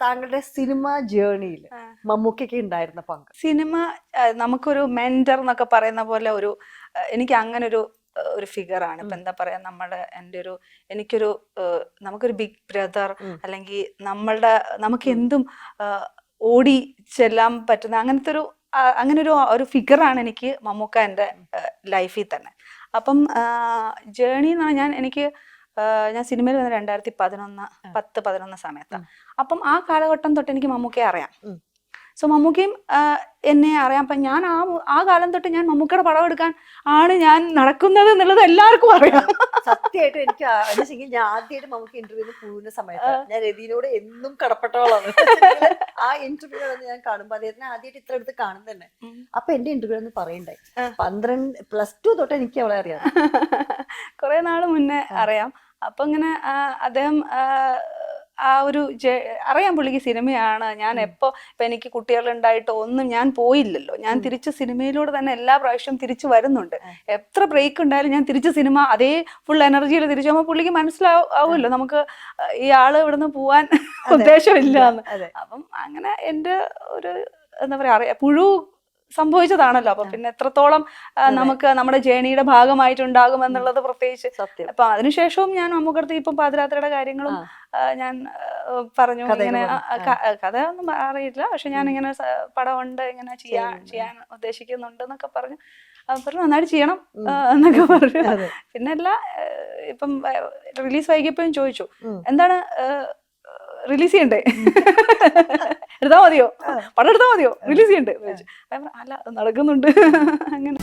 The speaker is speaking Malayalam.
താങ്കളുടെ സിനിമ ജേർണിയിൽ മമ്മൂക്കയ്ക്ക് ഉണ്ടായിരുന്ന പങ്ക്? സിനിമ നമുക്കൊരു മെന്റർ എന്നൊക്കെ പറയുന്ന പോലെ എനിക്ക് അങ്ങനെ ഒരു ഫിഗറാണ്. ഇപ്പൊ എന്താ പറയാ, എനിക്കൊരു നമുക്കൊരു ബിഗ് ബ്രദർ, അല്ലെങ്കിൽ നമുക്ക് എന്തും ഓടി ചെല്ലാൻ പറ്റുന്ന അങ്ങനെ ഒരു ഫിഗറാണ് എനിക്ക് മമ്മൂക്ക എൻ്റെ ലൈഫിൽ തന്നെ. അപ്പം ജേർണി ഞാൻ സിനിമയിൽ വന്ന 2010-11 സമയത്താണ്. അപ്പം ആ കാലഘട്ടം തൊട്ട് എനിക്ക് മമ്മൂക്കയെ അറിയാം. സോ മമ്മൂക്കയും എന്നെ അറിയാം. അപ്പം ഞാൻ ആ കാലം തൊട്ട് ഞാൻ മമ്മൂക്കയുടെ പടം എടുക്കാൻ ആണ് ഞാൻ നടക്കുന്നത് എന്നുള്ളത് എല്ലാവർക്കും അറിയാം. സത്യമായിട്ടും എനിക്ക് ഞാൻ ആദ്യമായിട്ട് മമ്മൂക്ക ഇന്റർവ്യൂന്ന് പോകുന്ന സമയത്ത് ഞാൻ രതിനോട് എന്നും കടപ്പെട്ടവളാണ്. ആ ഇന്റർവ്യൂ ഞാൻ കാണുമ്പോൾ അദ്ദേഹത്തിന് ആദ്യമായിട്ട് ഇത്ര അടുത്ത് കാണും തന്നെ. അപ്പൊ എന്റെ ഇന്റർവ്യൂ എന്ന് പറയണ്ടേ, +2 തൊട്ട് എനിക്ക് അവളെ അറിയാം. കുറെ നാള് മുന്നേ അറിയാം. അപ്പൊ ഇങ്ങനെ അദ്ദേഹം അറിയാം പുള്ളിക്ക് സിനിമയാണ്. ഞാൻ ഇപ്പൊ എനിക്ക് കുട്ടികളുണ്ടായിട്ടോ ഒന്നും ഞാൻ പോയില്ലല്ലോ. ഞാൻ തിരിച്ച് സിനിമയിലൂടെ തന്നെ എല്ലാ പ്രാവശ്യവും തിരിച്ചു വരുന്നുണ്ട്. എത്ര ബ്രേക്ക് ഉണ്ടായാലും ഞാൻ തിരിച്ച് സിനിമ അതേ ഫുൾ എനർജിയിൽ തിരിച്ചു പോകുമ്പോൾ പുള്ളിക്ക് മനസ്സിലാവുമല്ലോ നമുക്ക് ഈ ആള് ഇവിടുന്ന് പോവാൻ ഉദ്ദേശമില്ല എന്ന്. അപ്പം അങ്ങനെ എൻ്റെ എന്താ പറയാ പുഴു സംഭവിച്ചതാണല്ലോ. അപ്പൊ പിന്നെ എത്രത്തോളം നമുക്ക് നമ്മുടെ ജേണിയുടെ ഭാഗമായിട്ടുണ്ടാകും എന്നുള്ളത് പ്രത്യേകിച്ച്. അപ്പൊ അതിനുശേഷവും ഞാൻ മമ്മൂക്കടുത്ത് ഇപ്പം പാതിരാത്രിയുടെ കാര്യങ്ങളും ഞാൻ പറഞ്ഞു. ഇങ്ങനെ കഥ ഒന്നും അറിയില്ല, പക്ഷെ ഞാൻ ഇങ്ങനെ പടമുണ്ട്, ഇങ്ങനെ ചെയ്യാൻ ഉദ്ദേശിക്കുന്നുണ്ട് എന്നൊക്കെ പറഞ്ഞു. നന്നായിട്ട് ചെയ്യണം എന്നൊക്കെ പറഞ്ഞു. പിന്നെ ഇപ്പം റിലീസ് വൈകിയപ്പോഴും ചോദിച്ചു, എന്താണ് റിലീസ് ചെയ്യണ്ടേ, എടുത്താൽ മതിയോ, പടം എടുത്താൽ മതിയോ, റിലീസ് ചെയ്യണ്ടേ? അല്ല നടക്കുന്നുണ്ട് അങ്ങനെ.